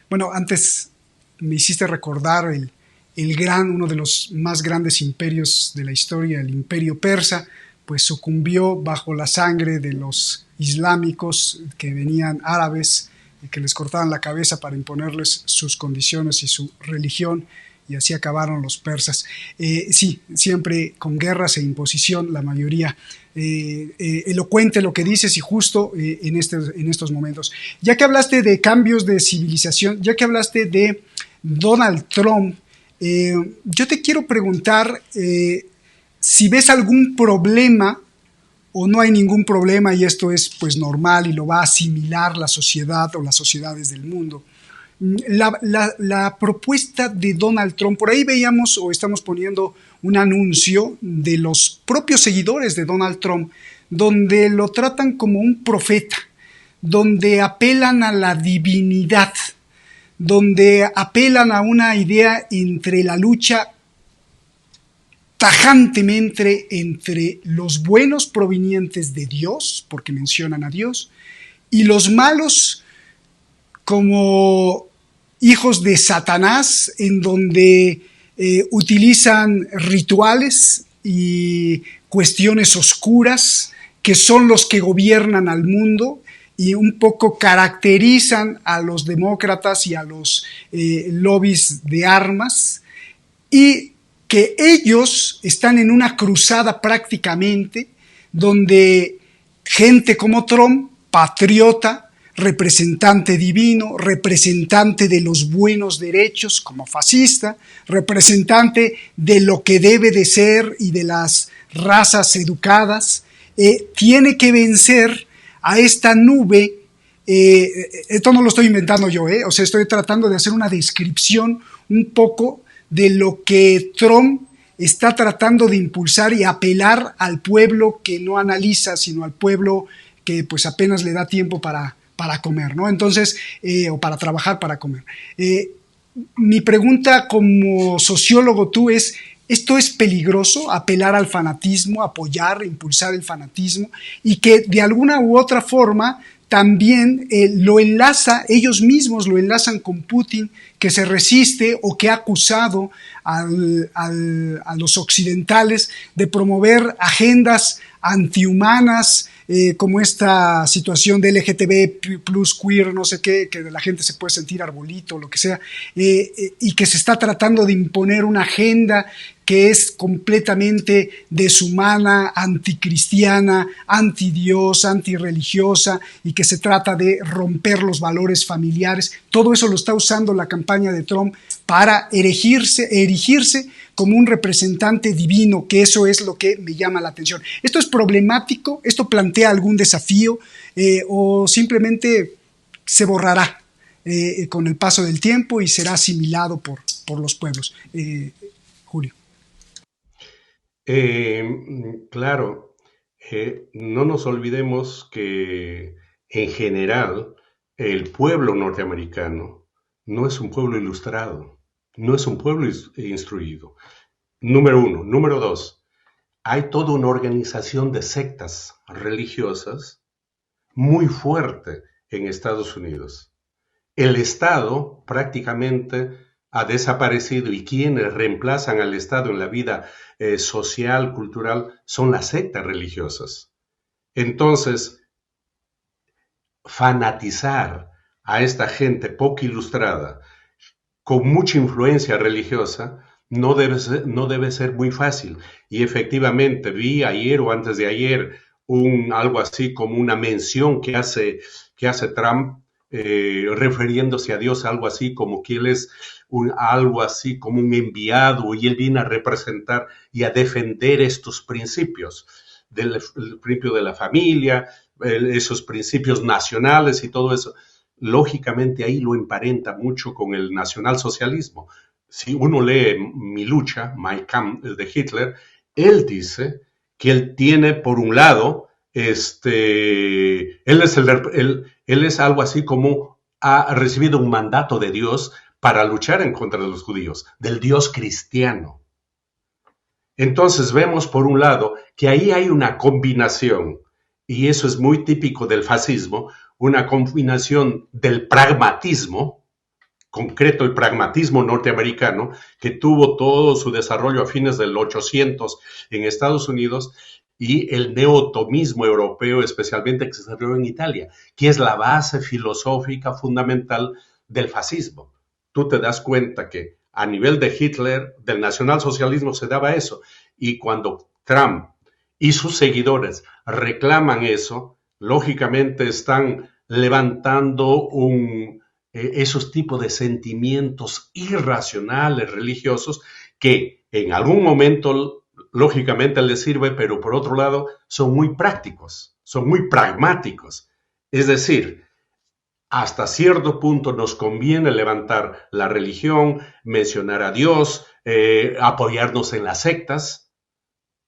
bueno, antes me hiciste recordar uno de los más grandes imperios de la historia, el imperio persa, pues sucumbió bajo la sangre de los islámicos que venían árabes y que les cortaban la cabeza para imponerles sus condiciones y su religión, y así acabaron los persas. Sí, siempre con guerras e imposición, la mayoría. Elocuente lo que dices, y justo en estos momentos. Ya que hablaste de cambios de civilización, ya que hablaste de Donald Trump, yo te quiero preguntar si ves algún problema o no hay ningún problema y esto es pues normal y lo va a asimilar la sociedad o las sociedades del mundo. La propuesta de Donald Trump, por ahí veíamos o estamos poniendo un anuncio de los propios seguidores de Donald Trump, donde lo tratan como un profeta, donde apelan a la divinidad, donde apelan a una idea entre la lucha tajantemente entre los buenos provenientes de Dios, porque mencionan a Dios, y los malos como hijos de Satanás, en donde utilizan rituales y cuestiones oscuras que son los que gobiernan al mundo y un poco caracterizan a los demócratas y a los lobbies de armas, y que ellos están en una cruzada prácticamente donde gente como Trump, patriota, representante divino, representante de los buenos derechos como fascista, representante de lo que debe de ser y de las razas educadas, tiene que vencer a esta nube. Esto no lo estoy inventando yo, o sea, estoy tratando de hacer una descripción un poco de lo que Trump está tratando de impulsar y apelar al pueblo que no analiza, sino al pueblo que pues apenas le da tiempo para comer, ¿no? Entonces, o para trabajar para comer. Mi pregunta como sociólogo tú es, ¿esto es peligroso, apelar al fanatismo, apoyar, impulsar el fanatismo, y que de alguna u otra forma también lo enlaza, ellos mismos lo enlazan con Putin, que se resiste o que ha acusado a los occidentales de promover agendas antihumanas, como esta situación de LGTB plus queer, no sé qué, que la gente se puede sentir arbolito, lo que sea, y que se está tratando de imponer una agenda que es completamente deshumana, anticristiana, antidios, antirreligiosa, y que se trata de romper los valores familiares. Todo eso lo está usando la campaña de Trump para erigirse como un representante divino, que eso es lo que me llama la atención. ¿Esto es problemático? ¿Esto plantea algún desafío? ¿O simplemente se borrará con el paso del tiempo y será asimilado por los pueblos? Julio. Claro, no nos olvidemos que en general el pueblo norteamericano no es un pueblo ilustrado, no es un pueblo instruido. Número uno. Número dos, hay toda una organización de sectas religiosas muy fuerte en Estados Unidos. El Estado prácticamente ha desaparecido y quienes reemplazan al Estado en la vida social, cultural, son las sectas religiosas. Entonces, fanatizar a esta gente poco ilustrada, con mucha influencia religiosa, no debe ser muy fácil. Y efectivamente vi ayer o antes de ayer algo así como una mención que hace Trump, refiriéndose a Dios, algo así como que él es algo así como un enviado y él viene a representar y a defender estos principios, el principio de la familia, esos principios nacionales y todo eso. lógicamente ahí lo emparenta mucho con el nacionalsocialismo. Si uno lee Mi lucha, My Kampf, el de Hitler, él dice que él tiene, por un lado, él es algo así como ha recibido un mandato de Dios para luchar en contra de los judíos, del Dios cristiano. Entonces vemos, por un lado, que ahí hay una combinación, y eso es muy típico del fascismo, una combinación del pragmatismo, concreto el pragmatismo norteamericano, que tuvo todo su desarrollo a fines del 800 en Estados Unidos, y el neotomismo europeo, especialmente que se desarrolló en Italia, que es la base filosófica fundamental del fascismo. Tú te das cuenta que a nivel de Hitler, del nacionalsocialismo, se daba eso, y cuando Trump y sus seguidores reclaman eso, lógicamente están levantando esos tipos de sentimientos irracionales, religiosos, que en algún momento lógicamente les sirve, pero por otro lado son muy prácticos, son muy pragmáticos. Es decir, hasta cierto punto nos conviene levantar la religión, mencionar a Dios, apoyarnos en las sectas,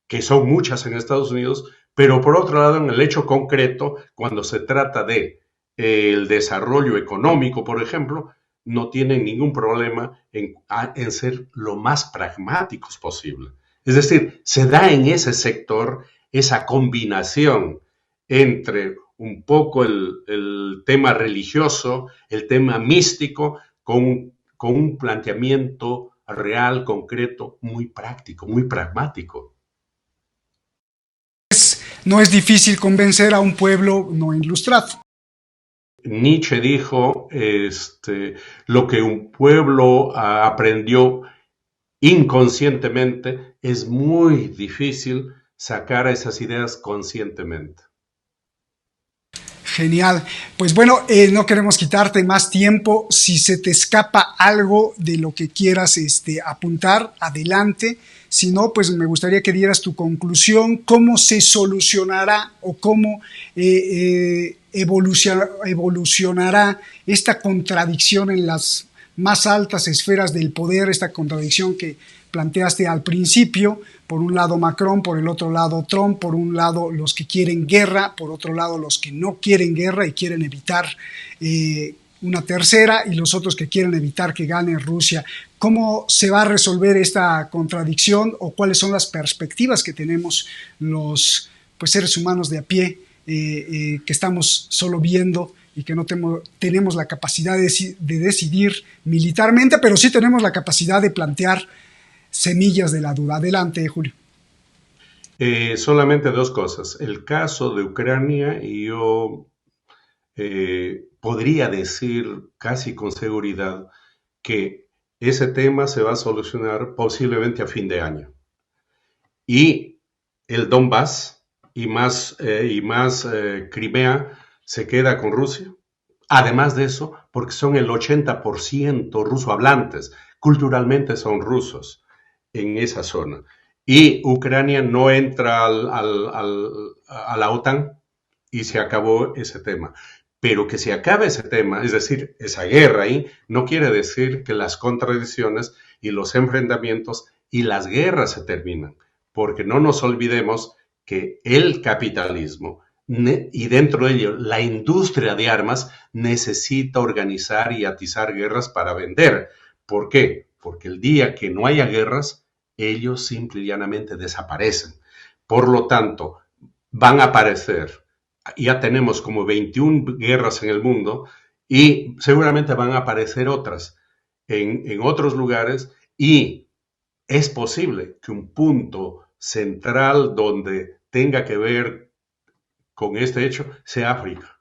que son muchas en Estados Unidos, pero por otro lado, en el hecho concreto, cuando se trata de el desarrollo económico, por ejemplo, no tienen ningún problema en ser lo más pragmáticos posible. Es decir, se da en ese sector esa combinación entre un poco el tema religioso, el tema místico, con un planteamiento real, concreto, muy práctico, muy pragmático. No es difícil convencer a un pueblo no ilustrado. Nietzsche dijo, lo que un pueblo aprendió inconscientemente es muy difícil sacar esas ideas conscientemente. Genial. Pues bueno, no queremos quitarte más tiempo. Si se te escapa algo de lo que quieras apuntar, adelante. Si no, pues me gustaría que dieras tu conclusión, cómo se solucionará o cómo evolucionará esta contradicción en las más altas esferas del poder, esta contradicción que planteaste al principio. Por un lado Macron, por el otro lado Trump, por un lado los que quieren guerra, por otro lado los que no quieren guerra y quieren evitar una tercera, y los otros que quieren evitar que gane Rusia. ¿Cómo se va a resolver esta contradicción o cuáles son las perspectivas que tenemos los seres humanos de a pie que estamos solo viendo y que no tenemos la capacidad de decidir militarmente, pero sí tenemos la capacidad de plantear semillas de la duda? Adelante, Julio. Solamente dos cosas. El caso de Ucrania, y yo podría decir casi con seguridad que ese tema se va a solucionar posiblemente a fin de año. Y el Donbass y más Crimea se queda con Rusia. Además de eso, porque son el 80% rusohablantes, culturalmente son rusos en esa zona. Y Ucrania no entra a la OTAN y se acabó ese tema. Pero que se acabe ese tema, es decir, esa guerra ahí, no quiere decir que las contradicciones y los enfrentamientos y las guerras se terminan. Porque no nos olvidemos que el capitalismo y dentro de ello la industria de armas necesita organizar y atizar guerras para vender. ¿Por qué? Porque el día que no haya guerras, ellos simple y llanamente desaparecen. Por lo tanto, van a aparecer, ya tenemos como 21 guerras en el mundo y seguramente van a aparecer otras en otros lugares, y es posible que un punto central donde tenga que ver con este hecho sea África,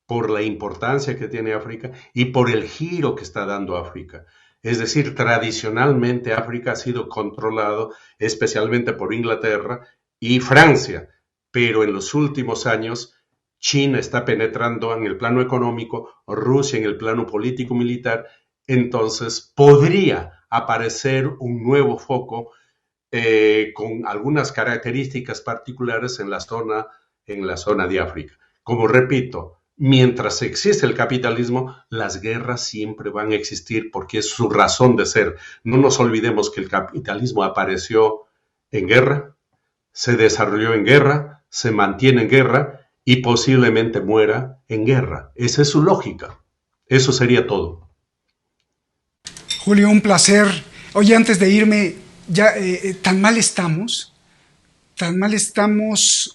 por la importancia que tiene África y por el giro que está dando África. Es decir, tradicionalmente África ha sido controlado especialmente por Inglaterra y Francia, pero en los últimos años China está penetrando en el plano económico, Rusia en el plano político-militar. Entonces podría aparecer un nuevo foco con algunas características particulares en la zona de África. Como repito, Mientras existe el capitalismo, las guerras siempre van a existir porque es su razón de ser. No nos olvidemos que el capitalismo apareció en guerra, se desarrolló en guerra, se mantiene en guerra y posiblemente muera en guerra. Esa es su lógica. Eso sería todo. Julio, un placer. Oye, antes de irme, ya tan mal estamos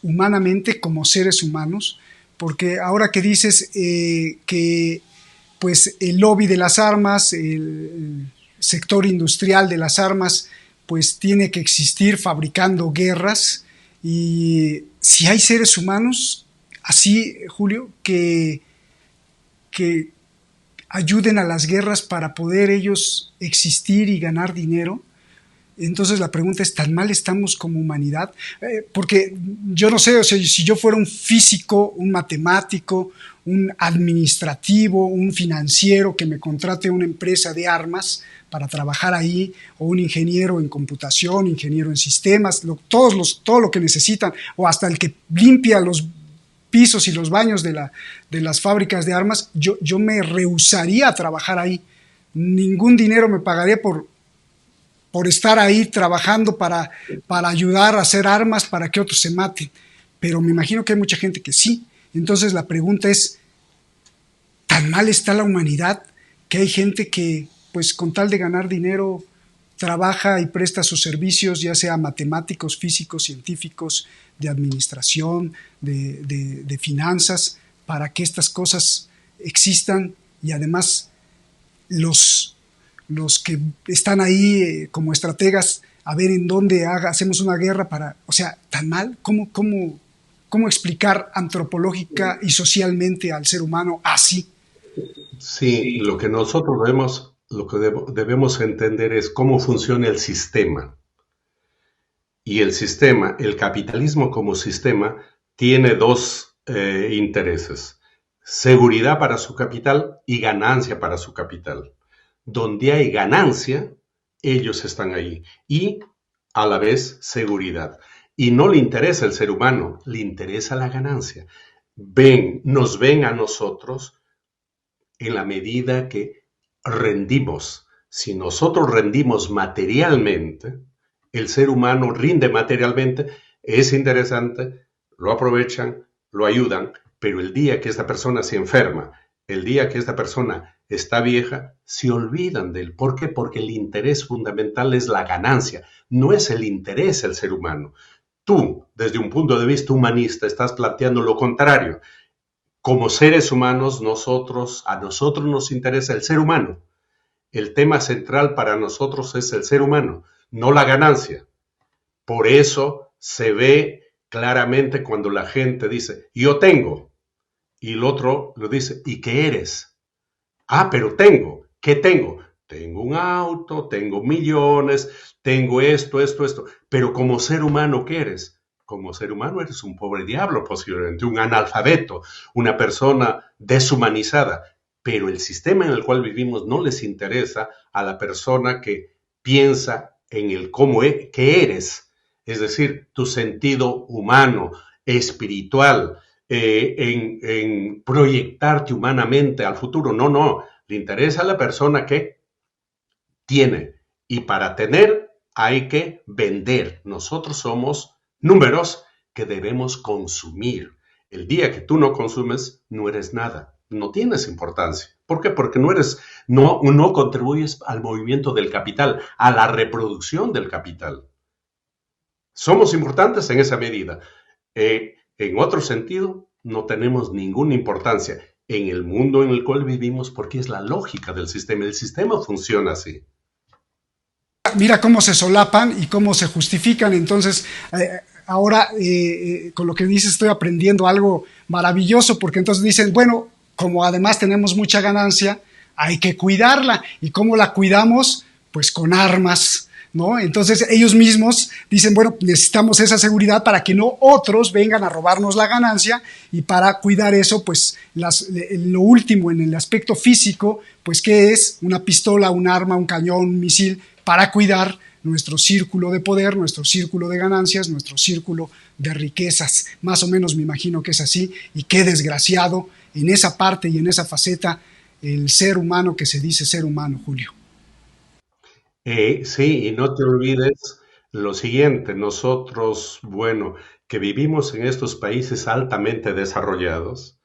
humanamente como seres humanos, porque ahora que dices que pues el lobby de las armas, el sector industrial de las armas, pues tiene que existir fabricando guerras, y si hay seres humanos así, Julio, que ayuden a las guerras para poder ellos existir y ganar dinero, entonces la pregunta es, ¿tan mal estamos como humanidad? Porque yo no sé, o sea, si yo fuera un físico, un matemático, un administrativo, un financiero que me contrate una empresa de armas para trabajar ahí, o un ingeniero en computación, ingeniero en sistemas, todo lo que necesitan, o hasta el que limpia los pisos y los baños de las fábricas de armas, yo me rehusaría a trabajar ahí. Ningún dinero me pagaría por estar ahí trabajando para ayudar a hacer armas para que otros se maten. Pero me imagino que hay mucha gente que sí. Entonces la pregunta es, ¿tan mal está la humanidad que hay gente que, pues con tal de ganar dinero, trabaja y presta sus servicios, ya sea matemáticos, físicos, científicos, de administración, de finanzas, para que estas cosas existan, y además los que están ahí como estrategas a ver en dónde hacemos una guerra para, o sea, tan mal? ¿Cómo explicar antropológica y socialmente al ser humano así? Sí, lo que debemos entender es cómo funciona el sistema. Y el sistema, el capitalismo como sistema, tiene dos intereses: seguridad para su capital y ganancia para su capital. Donde hay ganancia, ellos están ahí. Y a la vez seguridad. Y no le interesa el ser humano, le interesa la ganancia. Nos ven a nosotros en la medida que rendimos. Si nosotros rendimos materialmente, el ser humano rinde materialmente, es interesante, lo aprovechan, lo ayudan, pero el día que esta persona se enferma, el día que esta persona está vieja, se olvidan de él. ¿Por qué? Porque el interés fundamental es la ganancia, no es el interés del ser humano. Tú, desde un punto de vista humanista, estás planteando lo contrario. Como seres humanos, a nosotros nos interesa el ser humano. El tema central para nosotros es el ser humano, no la ganancia. Por eso se ve claramente cuando la gente dice, yo tengo, y el otro lo dice, ¿y qué eres? Ah, pero tengo. ¿Qué tengo? Tengo un auto, tengo millones, tengo esto. Pero como ser humano, ¿qué eres? Como ser humano eres un pobre diablo, posiblemente, un analfabeto, una persona deshumanizada. Pero el sistema en el cual vivimos no les interesa a la persona que piensa en el qué eres, es decir, tu sentido humano, espiritual, en proyectarte humanamente al futuro. No, le interesa a la persona que tiene, y para tener hay que vender. Nosotros somos números que debemos consumir. El día que tú no consumes, no eres nada, no tienes importancia. ¿Por qué? Porque no contribuyes al movimiento del capital, a la reproducción del capital. Somos importantes en esa medida. En otro sentido, no tenemos ninguna importancia en el mundo en el cual vivimos, porque es la lógica del sistema. El sistema funciona así. Mira cómo se solapan y cómo se justifican. Entonces, ahora con lo que dices estoy aprendiendo algo maravilloso, porque entonces dicen, bueno, como además tenemos mucha ganancia, hay que cuidarla. ¿Y cómo la cuidamos? Pues con armas, ¿no? Entonces ellos mismos dicen, bueno, necesitamos esa seguridad para que no otros vengan a robarnos la ganancia, y para cuidar eso, pues lo último en el aspecto físico, pues ¿qué es? Una pistola, un arma, un cañón, un misil, para cuidar nuestro círculo de poder, nuestro círculo de ganancias, nuestro círculo de riquezas. Más o menos me imagino que es así, y qué desgraciado en esa parte y en esa faceta el ser humano que se dice ser humano, Julio. Sí, y no te olvides lo siguiente, nosotros, bueno, que vivimos en estos países altamente desarrollados,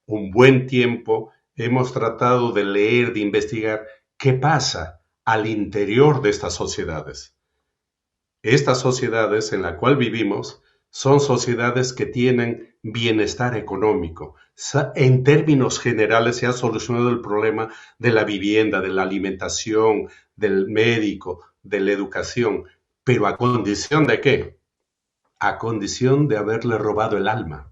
un buen tiempo hemos tratado de leer, de investigar qué pasa al interior de estas sociedades. Estas sociedades en la cual vivimos son sociedades que tienen bienestar económico. En términos generales se ha solucionado el problema de la vivienda, de la alimentación, del médico, de la educación, pero ¿a condición de qué? A condición de haberle robado el alma,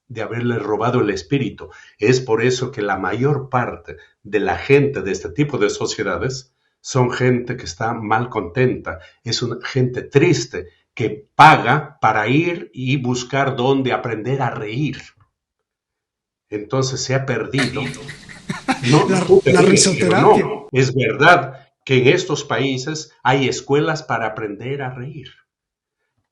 de haberle robado el espíritu. Es por eso que la mayor parte de la gente de este tipo de sociedades son gente que está mal contenta, es una gente triste que paga para ir y buscar dónde aprender a reír. Entonces se ha perdido. No, la risoterapia. no, es verdad que en estos países hay escuelas para aprender a reír,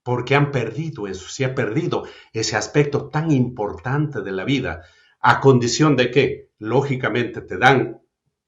porque han perdido eso, se ha perdido ese aspecto tan importante de la vida, a condición de que, lógicamente, te dan,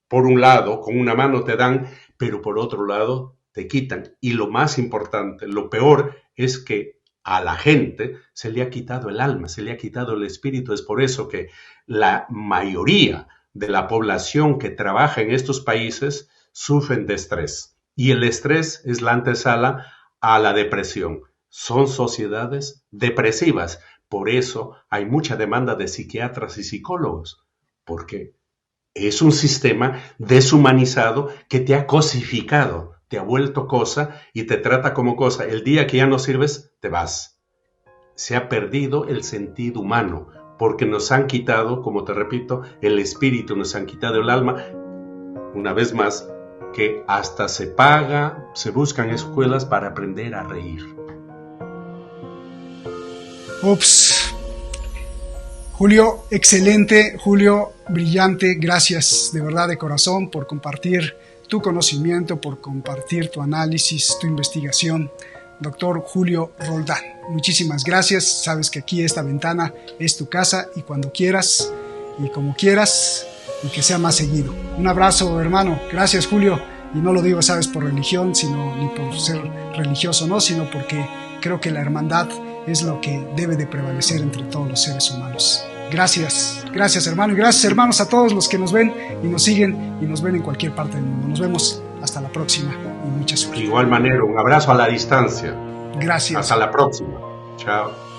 por un lado, con una mano te dan, pero por otro lado te quitan. Y lo más importante, lo peor, es que a la gente se le ha quitado el alma, se le ha quitado el espíritu. Es por eso que la mayoría de la población que trabaja en estos países sufren de estrés. Y el estrés es la antesala a la depresión. Son sociedades depresivas. Por eso hay mucha demanda de psiquiatras y psicólogos, porque es un sistema deshumanizado que te ha cosificado, te ha vuelto cosa y te trata como cosa. El día que ya no sirves, te vas. Se ha perdido el sentido humano, porque nos han quitado, como te repito, el espíritu, nos han quitado el alma. Una vez más, que hasta se paga, se buscan escuelas para aprender a reír. Ups. Julio, excelente, Julio, brillante, gracias de verdad de corazón por compartir tu conocimiento, por compartir tu análisis, tu investigación. Doctor Julio Roldán, muchísimas gracias. Sabes que aquí esta ventana es tu casa y cuando quieras y como quieras y que sea más seguido. Un abrazo, hermano. Gracias, Julio. Y no lo digo, sabes, por religión, sino ni por ser religioso, no, sino porque creo que la hermandad es lo que debe de prevalecer entre todos los seres humanos. Gracias, gracias hermano y gracias hermanos a todos los que nos ven y nos siguen y nos ven en cualquier parte del mundo. Nos vemos hasta la próxima y mucha suerte. De igual manera, un abrazo a la distancia. Gracias. Hasta la próxima. Chao.